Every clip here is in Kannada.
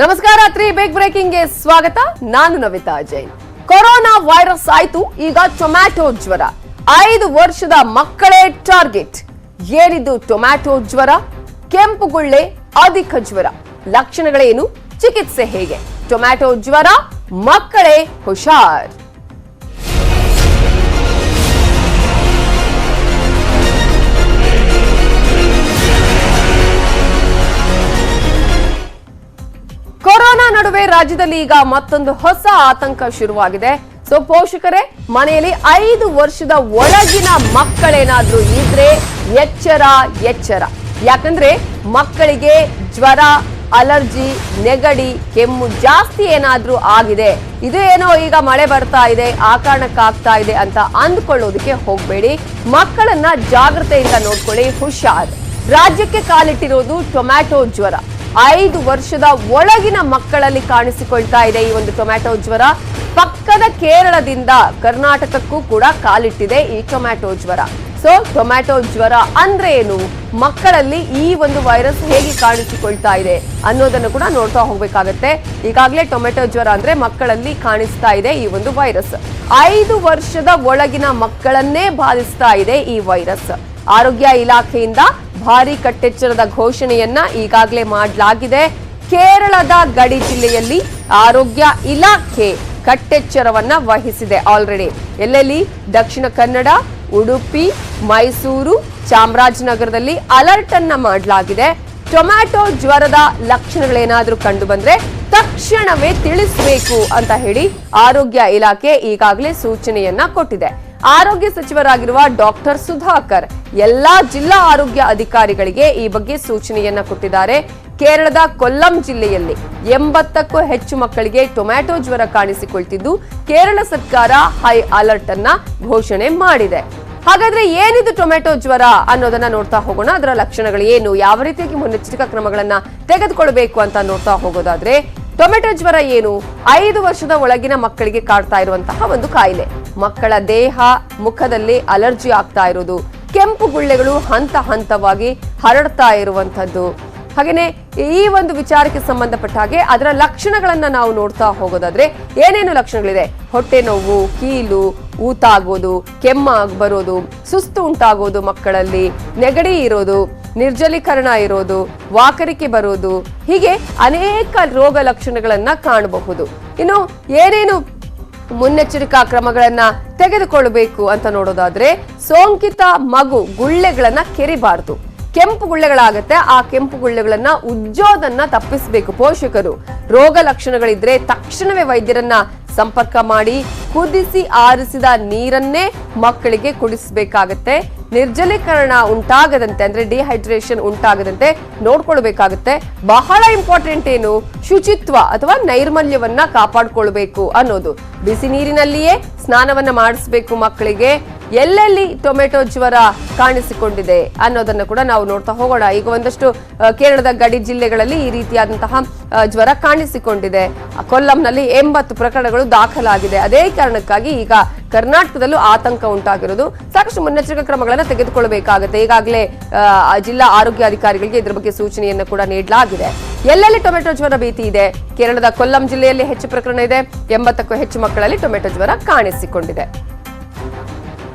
ನಮಸ್ಕಾರ. 3 ಬಿಗ್ ಬ್ರೇಕಿಂಗ್ ಗೆ ಸ್ವಾಗತ. ನಾನು ನವಿತಾ ಜೈನ್. ಕೊರೋನಾ ವೈರಸ್ ಆಯ್ತು, ಈಗ ಟೊಮ್ಯಾಟೊ ಜ್ವರ. 5 ವರ್ಷದ ಮಕ್ಕಳೇ ಟಾರ್ಗೆಟ್. ಏನಿದು ಟೊಮ್ಯಾಟೊ ಜ್ವರ? ಕೆಂಪುಗುಳ್ಳೆ, ಅಧಿಕ ಜ್ವರ. ಲಕ್ಷಣಗಳೇನು? ಚಿಕಿತ್ಸೆ ಹೇಗೆ? ಟೊಮ್ಯಾಟೊ ಜ್ವರ, ಮಕ್ಕಳೇ ಹುಷಾರ್. ಕೊರೋನಾ ನಡುವೆ ರಾಜ್ಯದಲ್ಲಿ ಈಗ ಮತ್ತೊಂದು ಹೊಸ ಆತಂಕ ಶುರುವಾಗಿದೆ. ಸೊ ಪೋಷಕರೇ, ಮನೆಯಲ್ಲಿ 5 ವರ್ಷದ ಒಳಗಿನ ಮಕ್ಕಳೇನಾದ್ರೂ ಇದ್ರೆ ಎಚ್ಚರ ಎಚ್ಚರ. ಯಾಕಂದ್ರೆ ಮಕ್ಕಳಿಗೆ ಜ್ವರ, ಅಲರ್ಜಿ, ನೆಗಡಿ, ಕೆಮ್ಮು ಜಾಸ್ತಿ ಏನಾದ್ರೂ ಆಗಿದೆ, ಇದು ಏನೋ ಈಗ ಮಳೆ ಬರ್ತಾ ಇದೆ ಆ ಕಾರಣಕ್ಕಾಗ್ತಾ ಇದೆ ಅಂತ ಅಂದ್ಕೊಳ್ಳೋದಕ್ಕೆ ಹೋಗ್ಬೇಡಿ. ಮಕ್ಕಳನ್ನ ಜಾಗ್ರತೆಯಿಂದ ನೋಡ್ಕೊಳ್ಳಿ, ಹುಷಾರ್. ರಾಜ್ಯಕ್ಕೆ ಕಾಲಿಟ್ಟಿರೋದು ಟೊಮ್ಯಾಟೊ ಜ್ವರ. 5 ವರ್ಷದ ಒಳಗಿನ ಮಕ್ಕಳಲ್ಲಿ ಕಾಣಿಸಿಕೊಳ್ತಾ ಇದೆ ಈ ಒಂದು ಟೊಮ್ಯಾಟೊ ಜ್ವರ. ಪಕ್ಕದ ಕೇರಳದಿಂದ ಕರ್ನಾಟಕಕ್ಕೂ ಕೂಡ ಕಾಲಿಟ್ಟಿದೆ ಈ ಟೊಮ್ಯಾಟೊ ಜ್ವರ. ಸೊ ಟೊಮ್ಯಾಟೊ ಜ್ವರ ಅಂದ್ರೆ ಏನು, ಮಕ್ಕಳಲ್ಲಿ ಈ ಒಂದು ವೈರಸ್ ಹೇಗೆ ಕಾಣಿಸಿಕೊಳ್ತಾ ಇದೆ ಅನ್ನೋದನ್ನು ಕೂಡ ನೋಡ್ತಾ ಹೋಗ್ಬೇಕಾಗತ್ತೆ. ಈಗಾಗಲೇ ಟೊಮ್ಯಾಟೊ ಜ್ವರ ಅಂದ್ರೆ ಮಕ್ಕಳಲ್ಲಿ ಕಾಣಿಸ್ತಾ ಇದೆ ಈ ಒಂದು ವೈರಸ್. 5 ವರ್ಷದ ಒಳಗಿನ ಮಕ್ಕಳನ್ನೇ ಬಾಧಿಸ್ತಾ ಇದೆ ಈ ವೈರಸ್. ಆರೋಗ್ಯ ಇಲಾಖೆಯಿಂದ ಭಾರಿ ಕಟ್ಟೆಚ್ಚರದ ಘೋಷಣೆಯನ್ನ ಈಗಾಗಲೇ ಮಾಡಲಾಗಿದೆ. ಕೇರಳದ ಗಡಿ ಜಿಲ್ಲೆಯಲ್ಲಿ ಆರೋಗ್ಯ ಇಲಾಖೆ ಕಟ್ಟೆಚ್ಚರವನ್ನ ವಹಿಸಿದೆ ಆಲ್ರೆಡಿ. ಎಲ್ಲೆಲ್ಲಿ? ದಕ್ಷಿಣ ಕನ್ನಡ, ಉಡುಪಿ, ಮೈಸೂರು, ಚಾಮರಾಜನಗರದಲ್ಲಿ ಅಲರ್ಟ್ ಅನ್ನ ಮಾಡಲಾಗಿದೆ. ಟೊಮ್ಯಾಟೊ ಜ್ವರದ ಲಕ್ಷಣಗಳೇನಾದ್ರೂ ಕಂಡು ಬಂದ್ರೆ ತಕ್ಷಣವೇ ತಿಳಿಸಬೇಕು ಅಂತ ಹೇಳಿ ಆರೋಗ್ಯ ಇಲಾಖೆ ಈಗಾಗಲೇ ಸೂಚನೆಯನ್ನ ಕೊಟ್ಟಿದೆ. ಆರೋಗ್ಯ ಸಚಿವರಾಗಿರುವ ಡಾಕ್ಟರ್ ಸುಧಾಕರ್ ಎಲ್ಲಾ ಜಿಲ್ಲಾ ಆರೋಗ್ಯ ಅಧಿಕಾರಿಗಳಿಗೆ ಈ ಬಗ್ಗೆ ಸೂಚನೆಯನ್ನ ಕೊಟ್ಟಿದ್ದಾರೆ. ಕೇರಳದ ಕೊಲ್ಲಂ ಜಿಲ್ಲೆಯಲ್ಲಿ 80ಕ್ಕೂ ಹೆಚ್ಚು ಮಕ್ಕಳಿಗೆ ಟೊಮ್ಯಾಟೊ ಜ್ವರ ಕಾಣಿಸಿಕೊಳ್ತಿದ್ದು ಕೇರಳ ಸರ್ಕಾರ ಹೈ ಅಲರ್ಟ್ ಅನ್ನ ಘೋಷಣೆ ಮಾಡಿದೆ. ಹಾಗಾದ್ರೆ ಏನಿದು ಟೊಮ್ಯಾಟೊ ಜ್ವರ ಅನ್ನೋದನ್ನ ನೋಡ್ತಾ ಹೋಗೋಣ. ಅದರ ಲಕ್ಷಣಗಳು ಏನು, ಯಾವ ರೀತಿಯಾಗಿ ಮುನ್ನೆಚ್ಚರಿಕಾ ಕ್ರಮಗಳನ್ನ ತೆಗೆದುಕೊಳ್ಬೇಕು ಅಂತ ನೋಡ್ತಾ ಹೋಗೋದಾದ್ರೆ, ಟೊಮೆಟೊ ಜ್ವರ ಏನು? 5 ವರ್ಷದ ಒಳಗಿನ ಮಕ್ಕಳಿಗೆ ಕಾಡ್ತಾ ಇರುವಂತಹ ಒಂದು ಕಾಯಿಲೆ. ಮಕ್ಕಳ ದೇಹ, ಮುಖದಲ್ಲಿ ಅಲರ್ಜಿ ಆಗ್ತಾ ಇರೋದು, ಕೆಂಪು ಗುಳ್ಳೆಗಳು ಹಂತ ಹಂತವಾಗಿ ಹರಡ್ತಾ ಇರುವಂತದ್ದು. ಹಾಗೇನೆ ಈ ಒಂದು ವಿಚಾರಕ್ಕೆ ಸಂಬಂಧಪಟ್ಟ ಹಾಗೆ ಅದರ ಲಕ್ಷಣಗಳನ್ನ ನಾವು ನೋಡ್ತಾ ಹೋಗೋದಾದ್ರೆ ಏನೇನು ಲಕ್ಷಣಗಳಿದೆ? ಹೊಟ್ಟೆ ನೋವು, ಕೀಲು, ಊತ ಆಗೋದು, ಕೆಮ್ಮ ಬರೋದು, ಸುಸ್ತು ಉಂಟಾಗೋದು ಮಕ್ಕಳಲ್ಲಿ, ನೆಗಡಿ ಇರೋದು, ನಿರ್ಜಲೀಕರಣ ಇರೋದು, ವಾಕರಿಕೆ ಬರೋದು, ಹೀಗೆ ಅನೇಕ ರೋಗ ಲಕ್ಷಣಗಳನ್ನ ಕಾಣಬಹುದು. ಇನ್ನು ಏನೇನು ಮುನ್ನೆಚ್ಚರಿಕಾ ಕ್ರಮಗಳನ್ನ ತೆಗೆದುಕೊಳ್ಳಬೇಕು ಅಂತ ನೋಡೋದಾದ್ರೆ, ಸೋಂಕಿತ ಮಗು ಗುಳ್ಳೆಗಳನ್ನ ಕೆರಿಬಾರದು. ಕೆಂಪು ಗುಳ್ಳೆಗಳಾಗತ್ತೆ, ಆ ಕೆಂಪು ಗುಳ್ಳೆಗಳನ್ನ ಉಜ್ಜೋದನ್ನ ತಪ್ಪಿಸಬೇಕು ಪೋಷಕರು. ರೋಗ ಲಕ್ಷಣಗಳಿದ್ರೆ ತಕ್ಷಣವೇ ವೈದ್ಯರನ್ನ ಸಂಪರ್ಕ ಮಾಡಿ ಕುದಿಸಿ ಆರಿಸಿದ ನೀರನ್ನೇ ಮಕ್ಕಳಿಗೆ ಕುಡಿಸಬೇಕಾಗತ್ತೆ. ನಿರ್ಜಲೀಕರಣ ಉಂಟಾಗದಂತೆ, ಅಂದ್ರೆ ಡಿಹೈಡ್ರೇಷನ್ ಉಂಟಾಗದಂತೆ ನೋಡ್ಕೊಳ್ಬೇಕಾಗತ್ತೆ. ಬಹಳ ಇಂಪಾರ್ಟೆಂಟ್ ಏನು, ಶುಚಿತ್ವ ಅಥವಾ ನೈರ್ಮಲ್ಯವನ್ನ ಕಾಪಾಡ್ಕೊಳ್ಬೇಕು ಅನ್ನೋದು. ಬಿಸಿ ನೀರಿನಲ್ಲಿಯೇ ಸ್ನಾನವನ್ನ ಮಾಡಿಸ್ಬೇಕು ಮಕ್ಕಳಿಗೆ. ಎಲ್ಲೆಲ್ಲಿ ಟೊಮೆಟೊ ಜ್ವರ ಕಾಣಿಸಿಕೊಂಡಿದೆ ಅನ್ನೋದನ್ನ ಕೂಡ ನಾವು ನೋಡ್ತಾ ಹೋಗೋಣ. ಈಗ ಒಂದಷ್ಟು ಕೇರಳದ ಗಡಿ ಜಿಲ್ಲೆಗಳಲ್ಲಿ ಈ ರೀತಿಯಾದಂತಹ ಜ್ವರ ಕಾಣಿಸಿಕೊಂಡಿದೆ. ಕೊಲ್ಲಂನಲ್ಲಿ 80 ಪ್ರಕರಣಗಳು ದಾಖಲಾಗಿದೆ. ಅದೇ ಕಾರಣಕ್ಕಾಗಿ ಈಗ ಕರ್ನಾಟಕದಲ್ಲೂ ಆತಂಕ ಉಂಟಾಗಿರೋದು. ಸಾಕಷ್ಟು ಮುನ್ನೆಚ್ಚರಿಕಾ ಕ್ರಮಗಳನ್ನು ತೆಗೆದುಕೊಳ್ಳಬೇಕಾಗುತ್ತೆ. ಈಗಾಗಲೇ ಜಿಲ್ಲಾ ಆರೋಗ್ಯ ಅಧಿಕಾರಿಗಳಿಗೆ ಇದರ ಬಗ್ಗೆ ಸೂಚನೆಯನ್ನು ಕೂಡ ನೀಡಲಾಗಿದೆ. ಎಲ್ಲೆಲ್ಲಿ ಟೊಮೆಟೊ ಜ್ವರ ಭೀತಿ ಇದೆ? ಕೇರಳದ ಕೊಲ್ಲಂ ಜಿಲ್ಲೆಯಲ್ಲಿ ಹೆಚ್ಚು ಪ್ರಕರಣ ಇದೆ. 80ಕ್ಕೂ ಹೆಚ್ಚು ಮಕ್ಕಳಲ್ಲಿ ಟೊಮೆಟೊ ಜ್ವರ ಕಾಣಿಸಿಕೊಂಡಿದೆ.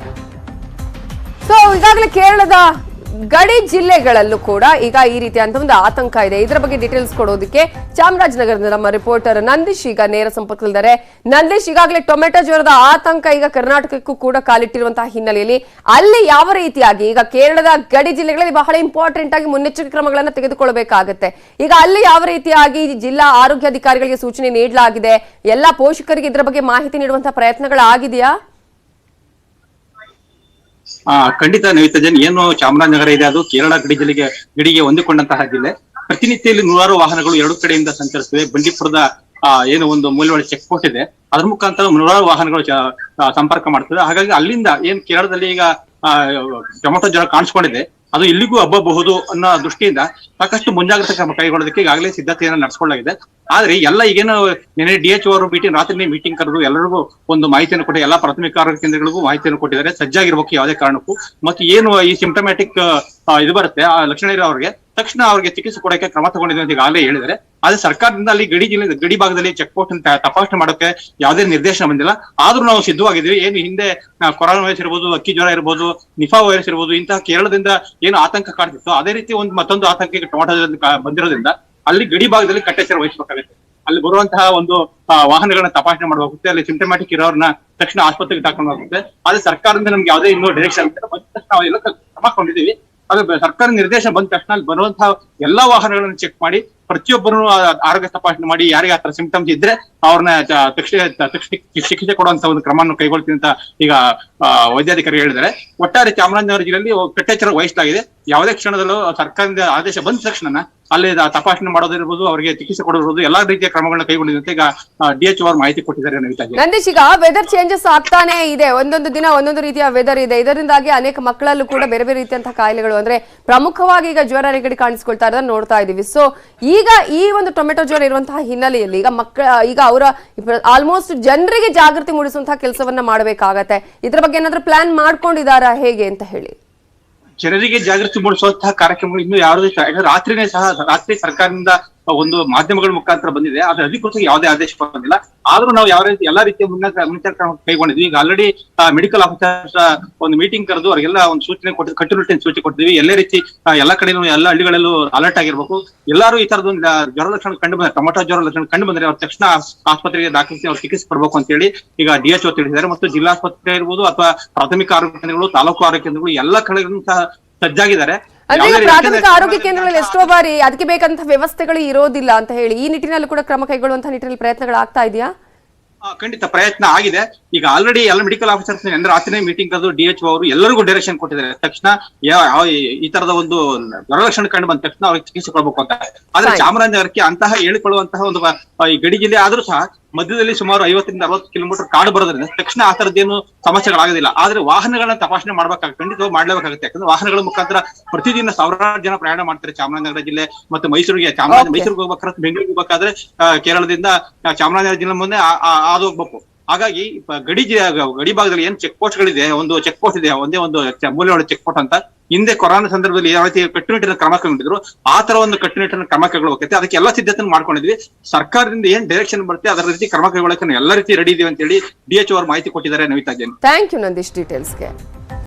ಸೊ ಈಗಾಗಲೇ ಕೇರಳದ ಗಡಿ ಜಿಲ್ಲೆಗಳಲ್ಲೂ ಕೂಡ ಈಗ ಈ ರೀತಿಯಾದಂತಹ ಒಂದು ಆತಂಕ ಇದೆ. ಇದರ ಬಗ್ಗೆ ಡೀಟೇಲ್ಸ್ ಕೊಡೋದಕ್ಕೆ ಚಾಮರಾಜನಗರದ ನಮ್ಮ ರಿಪೋರ್ಟರ್ ನಂದೀಶ್ ಈಗ ನೇರ ಸಂಪರ್ಕದಲ್ಲಿದ್ದಾರೆ. ನಂದೀಶ್, ಈಗಾಗಲೇ ಟೊಮೆಟೊ ಜ್ವರದ ಆತಂಕ ಈಗ ಕರ್ನಾಟಕಕ್ಕೂ ಕೂಡ ಕಾಲಿಟ್ಟಿರುವಂತಹ ಹಿನ್ನೆಲೆಯಲ್ಲಿ ಅಲ್ಲಿ ಯಾವ ರೀತಿಯಾಗಿ ಈಗ ಕೇರಳದ ಗಡಿ ಜಿಲ್ಲೆಗಳಲ್ಲಿ ಬಹಳ ಇಂಪಾರ್ಟೆಂಟ್ ಆಗಿ ಮುನ್ನೆಚ್ಚರಿಕೆ ಕ್ರಮಗಳನ್ನು ತೆಗೆದುಕೊಳ್ಳಬೇಕಾಗುತ್ತೆ. ಈಗ ಅಲ್ಲಿ ಯಾವ ರೀತಿಯಾಗಿ ಜಿಲ್ಲಾ ಆರೋಗ್ಯ ಅಧಿಕಾರಿಗಳಿಗೆ ಸೂಚನೆ ನೀಡಲಾಗಿದೆ? ಎಲ್ಲಾ ಪೋಷಕರಿಗೆ ಇದರ ಬಗ್ಗೆ ಮಾಹಿತಿ ನೀಡುವಂತಹ ಪ್ರಯತ್ನಗಳಾಗಿದೆಯಾ? ಖಂಡಿತ ನವಿತಾ ಜೈನ್, ಏನು ಚಾಮರಾಜನಗರ ಇದೆ ಅದು ಕೇರಳ ಗಡಿಗೆ ಹೊಂದಿಕೊಂಡಂತಹ ಜಿಲ್ಲೆ. ಪ್ರತಿನಿತ್ಯ ಇಲ್ಲಿ ನೂರಾರು ವಾಹನಗಳು 2 ಕಡೆಯಿಂದ ಸಂಚರಿಸುತ್ತವೆ. ಬಂಡೀಪುರದ ಏನು ಒಂದು ಮೂಲವಾಡಿ ಚೆಕ್ ಪೋಸ್ಟ್ ಇದೆ, ಅದ್ರ ಮುಖಾಂತರ ನೂರಾರು ವಾಹನಗಳು ಸಂಪರ್ಕ ಮಾಡ್ತದೆ. ಹಾಗಾಗಿ ಅಲ್ಲಿಂದ ಏನ್ ಕೇರಳದಲ್ಲಿ ಈಗ ಟೊಮೆಟೊ ಜ್ವರ ಕಾಣಿಸ್ಕೊಂಡಿದೆ, ಅದು ಇಲ್ಲಿಗೂ ಹಬ್ಬಬಹುದು ಅನ್ನೋ ದೃಷ್ಟಿಯಿಂದ ಸಾಕಷ್ಟು ಮುಂಜಾಗ್ರತಾ ಕ್ರಮ ಕೈಗೊಳ್ಳೋದಕ್ಕೆ ಈಗಾಗಲೇ ಸಿದ್ಧತೆಯನ್ನು ನಡೆಸಿಕೊಳ್ಳಲಾಗಿದೆ. ಆದ್ರೆ ಎಲ್ಲ ಈಗೇನು ನಿನ್ನೆ DHO ಅವರು ರಾತ್ರಿ ಮೀಟಿಂಗ್ ಕರೆದು ಎಲ್ಲರಿಗೂ ಒಂದು ಮಾಹಿತಿಯನ್ನು ಕೊಟ್ಟು ಎಲ್ಲಾ ಪ್ರಾಥಮಿಕ ಆರೋಗ್ಯ ಕೇಂದ್ರಗಳಿಗೂ ಮಾಹಿತಿಯನ್ನು ಕೊಟ್ಟಿದ್ದಾರೆ. ಸಜ್ಜಾಗಿರ್ಬೇಕು ಯಾವುದೇ ಕಾರಣಕ್ಕೂ. ಮತ್ತು ಏನು ಈ ಸಿಂಪ್ಟಮ್ಯಾಟಿಕ್ ಇದು ಬರುತ್ತೆ, ಆ ಲಕ್ಷಣ ಇರೋ ಅವ್ರಿಗೆ ತಕ್ಷಣ ಅವ್ರಿಗೆ ಚಿಕಿತ್ಸೆ ಕೊಡೋಕೆ ಕ್ರಮ ತಗೊಂಡಿದೆ ಅಂತ ಈಗಾಗಲೇ ಹೇಳಿದರೆ. ಆದ್ರೆ ಸರ್ಕಾರದಿಂದ ಅಲ್ಲಿ ಗಡಿ ಭಾಗದಲ್ಲಿ ಚೆಕ್ ಪೋಸ್ಟ್ ತಪಾಸಣೆ ಮಾಡೋಕೆ ಯಾವುದೇ ನಿರ್ದೇಶನ ಬಂದಿಲ್ಲ. ಆದ್ರೂ ನಾವು ಸಿದ್ಧವಾಗಿದ್ದೀವಿ. ಏನು ಹಿಂದೆ ಕೊರೋನಾ ವೈರಸ್ ಇರ್ಬೋದು, ಅಕ್ಕಿ ಜ್ವರ ಇರ್ಬೋದು, ನಿಫಾ ವೈರಸ್ ಇರ್ಬೋದು, ಇಂತಹ ಕೇರಳದಿಂದ ಏನು ಆತಂಕ ಕಾಡ್ತಿತ್ತು ಅದೇ ರೀತಿ ಮತ್ತೊಂದು ಆತಂಕ ಟೊಮಾಟೋದಲ್ಲಿ ಬಂದಿರೋದ್ರಿಂದ ಅಲ್ಲಿ ಗಡಿ ಭಾಗದಲ್ಲಿ ಕಟ್ಟೆಚ್ಚರ ವಹಿಸಬೇಕಾಗುತ್ತೆ. ಅಲ್ಲಿ ಬರುವಂತಹ ಒಂದು ವಾಹನಗಳನ್ನ ತಪಾಸಣೆ ಮಾಡಬೇಕಾಗುತ್ತೆ. ಅಲ್ಲಿ ಸಿಂಟಮ್ಯಾಟಿಕ್ ಇರೋರ್ನ ತಕ್ಷಣ ಆಸ್ಪತ್ರೆಗೆ ತಗೊಂಡು ಹೋಗುತ್ತೆ. ಆದ್ರೆ ಸರ್ಕಾರದಿಂದ ನಮ್ಗೆ ಯಾವುದೇ ಇನ್ನೂ ಡೈರೆಕ್ಷನ್ ಬಂದ ತಕ್ಷಣ ನಾವೆಲ್ಲ ತಗೊಂಡಿದ್ದೀವಿ. ಅದು ಸರ್ಕಾರ ನಿರ್ದೇಶನ ಬಂದ ತಕ್ಷಣ ಅಲ್ಲಿ ಬರುವಂತಹ ಎಲ್ಲಾ ವಾಹನಗಳನ್ನು ಚೆಕ್ ಮಾಡಿ ಪ್ರತಿಯೊಬ್ಬರು ಆರೋಗ್ಯ ತಪಾಸಣೆ ಮಾಡಿ ಯಾರಿಗೆ ಆತರ ಸಿಂಪ್ಟಮ್ಸ್ ಇದ್ರೆ ಅವ್ರನ್ನ ತಕ್ಷಣ ಚಿಕಿತ್ಸೆ ಕೊಡುವಂತ ಒಂದು ಕ್ರಮವನ್ನು ಕೈಗೊಳ್ತೀನಿ ಅಂತ ಈಗ ವೈದ್ಯಾಧಿಕಾರಿ ಹೇಳಿದ್ದಾರೆ. ಒಟ್ಟಾರೆ ಚಾಮರಾಜನಗರ ಜಿಲ್ಲೆಯಲ್ಲಿ ಕಟ್ಟೆಚ್ಚರ ವಹಿಸಲಾಗಿದೆ. ಯಾವುದೇ ಕ್ಷಣದಲ್ಲೂ ಸರ್ಕಾರದಿಂದ ಆದೇಶ ಬಂದ ತಕ್ಷಣ ಅಲ್ಲಿ ತಪಾಸಣೆ ಮಾಡೋದಿರ್ಬೋದು, ಅವರಿಗೆ ಚಿಕಿತ್ಸೆ ಕೊಡೋದಿರ್ಬೋದು, ಎಲ್ಲಾ ರೀತಿಯ ಕ್ರಮಗಳನ್ನ ಕೈಗೊಂಡಿದೆ ಅಂತ ಈಗ DHO ಅವರು ಮಾಹಿತಿ ಕೊಟ್ಟಿದ್ದಾರೆ. ನಂದೀಶ್, ಈಗ ವೆದರ್ ಚೇಂಜಸ್ ಆಗ್ತಾನೆ ಇದೆ. ಒಂದೊಂದು ದಿನ ಒಂದೊಂದು ರೀತಿಯ ವೆದರ್ ಇದೆ. ಇದರಿಂದಾಗಿ ಅನೇಕ ಮಕ್ಕಳಲ್ಲೂ ಕೂಡ ಬೇರೆ ಬೇರೆ ರೀತಿಯಂತಹ ಕಾಯಿಲೆಗಳು, ಅಂದ್ರೆ ಪ್ರಮುಖವಾಗಿ ಈಗ ಜ್ವರ ನೆಗಡಿ ಕಾಣಿಸ್ಕೊಳ್ತಾ ಇರೋದನ್ನ ನೋಡ್ತಾ ಇದೀವಿ. ಸೊ ಈಗ ಈ ಒಂದು ಟೊಮೆಟೊ ಜ್ವರ ಇರುವಂತಹ ಹಿನ್ನೆಲೆಯಲ್ಲಿ ಈಗ ಅವರ ಆಲ್ಮೋಸ್ಟ್ ಜನರಿಗೆ ಜಾಗೃತಿ ಮೂಡಿಸುವಂತಹ ಕೆಲಸವನ್ನ ಮಾಡಬೇಕಾಗತ್ತೆ. ಇದ್ರ ಬಗ್ಗೆ ಏನಾದ್ರೂ ಪ್ಲಾನ್ ಮಾಡ್ಕೊಂಡಿದಾರಾ ಹೇಗೆ ಅಂತ ಹೇಳಿ? ಜನರಿಗೆ ಜಾಗೃತಿ ಮೂಡಿಸುವಂತಹ ಕಾರ್ಯಕ್ರಮಗಳು ಇನ್ನು ಯಾವುದೇ ರಾತ್ರಿ ಸರ್ಕಾರದಿಂದ ಒಂದು ಮಾಧ್ಯಮಗಳ ಮುಖಾಂತರ ಬಂದಿದೆ. ಆದ್ರೆ ಅಧಿಕೃತ ಯಾವುದೇ ಆದೇಶ ಬಂದಿಲ್ಲ. ಆದ್ರೂ ನಾವು ಯಾವ ರೀತಿ ಎಲ್ಲಾ ರೀತಿಯ ಮುನ್ನೆಚ್ಚರಿಕೆ ಕೈಗೊಂಡಿದ್ವಿ. ಈಗ ಆಲ್ರೆಡಿ ಮೆಡಿಕಲ್ ಆಫೀಸರ್ಸ್ ಒಂದು ಮೀಟಿಂಗ್ ಕರೆದು ಅವರಿಗೆಲ್ಲ ಒಂದು ಸೂಚನೆ ಕೊಟ್ಟಿದ್ವಿ, ಕಟ್ಟುನಿಟ್ಟಿನ ಸೂಚನೆ ಕೊಟ್ಟಿದ್ವಿ. ಎಲ್ಲೇ ರೀತಿ ಎಲ್ಲಾ ಕಡೆನೂ ಎಲ್ಲಾ ಹಳ್ಳಿಗಳಲ್ಲೂ ಅಲರ್ಟ್ ಆಗಿರ್ಬೇಕು. ಎಲ್ಲರೂ ಈ ತರದೊಂದು ಜ್ವರ ಲಕ್ಷಣ ಕಂಡು ಬಂದ್ರೆ, ಟೊಮೆಟೊ ಜ್ವರ ಲಕ್ಷಣ ಕಂಡು ಬಂದ್ರೆ ಅವ್ರ ತಕ್ಷಣ ಆಸ್ಪತ್ರೆಗೆ ದಾಖಲಿಸಿ ಅವ್ರು ಚಿಕಿತ್ಸೆ ಕೊಡಬೇಕು ಅಂತ ಹೇಳಿ ಈಗ DHO ತಿಳಿಸಿದ್ದಾರೆ. ಮತ್ತು ಜಿಲ್ಲಾಸ್ಪತ್ರೆ ಇರ್ಬೋದು ಅಥವಾ ಪ್ರಾಥಮಿಕ ಆರೋಗ್ಯ ಕೇಂದ್ರಗಳು, ತಾಲೂಕು ಆರೋಗ್ಯ ಕೇಂದ್ರಗಳು ಎಲ್ಲಾ ಕಡೆಗಳೂ ಸಹ ಸಜ್ಜಾಗಿದ್ದಾರೆ. ಅಂದ್ರೆ ಪ್ರಾಥಮಿಕ ಆರೋಗ್ಯ ಕೇಂದ್ರಗಳಲ್ಲಿ ಎಷ್ಟೋ ಬಾರಿ ಅದಕ್ಕೆ ಬೇಕಂತ ವ್ಯವಸ್ಥೆಗಳು ಇರೋದಿಲ್ಲ ಅಂತ ಹೇಳಿ ಈ ನಿಟ್ಟಿನಲ್ಲಿ ಕೂಡ ಕ್ರಮ ಕೈಗೊಳ್ಳುವಂತಹ ನಿಟ್ಟಿನಲ್ಲಿ ಪ್ರಯತ್ನಗಳು ಆಗ್ತಾ ಇದೆಯಾ? ಖಂಡಿತ ಪ್ರಯತ್ನ ಆಗಿದೆ. ಈಗ ಆಲ್ರೆಡಿ ಎಲ್ಲ ಮೆಡಿಕಲ್ ಆಫೀಸರ್ಸ್ ರಾತ್ರಿ ಮೀಟಿಂಗ್ ಕರೆದು DHO ಅವರು ಎಲ್ಲರಿಗೂ ಡೈರೆಕ್ಷನ್ ಕೊಟ್ಟಿದ್ದಾರೆ. ತಕ್ಷಣ ಈ ತರದ ಒಂದು ಜ್ವರ ಲಕ್ಷಣ ಕಂಡು ಬಂದ ತಕ್ಷಣ ಅವ್ರಿಗೆ ಚಿಕಿತ್ಸೆ ಕೊಡಬೇಕು ಅಂತ. ಆದ್ರೆ ಚಾಮರಾಜನಗರಕ್ಕೆ ಅಂತಹ ಹೇಳಿಕೊಳ್ಳುವಂತಹ ಒಂದು ಈ ಗಡಿ ಜಿಲ್ಲೆ ಆದ್ರೂ ಸಹ ಮಧ್ಯದಲ್ಲಿ ಸುಮಾರು 50ರಿಂದ 60 ಕಿಲೋಮೀಟರ್ ಕಾಡು ಬರೋದ್ರಿಂದ ತಕ್ಷಣ ಆ ತರದ್ದೇನು ಸಮಸ್ಯೆಗಳಾಗೋದಿಲ್ಲ. ಆದ್ರೆ ವಾಹನಗಳನ್ನ ತಪಾಸಣೆ ಮಾಡ್ಬೇಕಾಗುತ್ತೆ, ಖಂಡಿತ ಮಾಡ್ಲೇಬೇಕಾಗುತ್ತೆ. ಯಾಕಂದ್ರೆ ವಾಹನಗಳ ಮುಖಾಂತರ ಪ್ರತಿದಿನ ಸಾವಿರಾರು ಜನ ಪ್ರಯಾಣ ಮಾಡ್ತಾರೆ ಚಾಮರಾಜನಗರ ಜಿಲ್ಲೆ ಮತ್ತು ಮೈಸೂರಿಗೆ. ಮೈಸೂರಿಗೆ ಹೋಗ್ಬೇಕಾದ್ರೆ ಬೆಂಗಳೂರಿಗೆ ಹೋಗ್ಬೇಕಾದ್ರೆ ಕೇರಳದಿಂದ ಚಾಮರಾಜನಗರ ಜಿಲ್ಲೆ ಮುಂದೆ ಹಾದು ಹೋಗ್ಬೇಕು. ಹಾಗಾಗಿ ಗಡಿ ಭಾಗದಲ್ಲಿ ಏನ್ ಚೆಕ್ ಪೋಸ್ಟ್ ಗಳಿದೆ, ಒಂದು ಚೆಕ್ ಪೋಸ್ಟ್ ಇದೆ, ಒಂದೇ ಒಂದು ಮೂಲೆಯೊಳ ಚೆಕ್ ಪೋಸ್ಟ್ ಅಂತ. ಹಿಂದೆ ಕೊರೋನಾ ಸಂದರ್ಭದಲ್ಲಿ ಯಾವ ರೀತಿ ಕಟ್ಟುನಿಟ್ಟಿನ ಕ್ರಮ ಕೈಗೊಂಡಿದ್ರು ಆ ತರ ಒಂದು ಕಟ್ಟುನಿಟ್ಟಿನ ಕ್ರಮ ಕೈಗೊಳ್ಳಬೇಕೈತೆ. ಅದಕ್ಕೆ ಎಲ್ಲಾ ಸಿದ್ಧತೆ ಮಾಡ್ಕೊಂಡಿದ್ವಿ. ಸರ್ಕಾರದಿಂದ ಏನ್ ಡೈರೆಕ್ಷನ್ ಬರುತ್ತೆ ಅದರ ರೀತಿ ಕ್ರಮ ಕೈಗೊಳ್ಳಕ್ಕೆ ಎಲ್ಲಾ ರೀತಿ ರೆಡಿ ಇದೀವಿ ಅಂತ ಹೇಳಿ DHO ಅವರು ಮಾಹಿತಿ ಕೊಟ್ಟಿದ್ದಾರೆ. ನವಿತಾ ಜೈನ್. Thank you Nandish ಡೀಟೇಲ್ಸ್ಗೆ.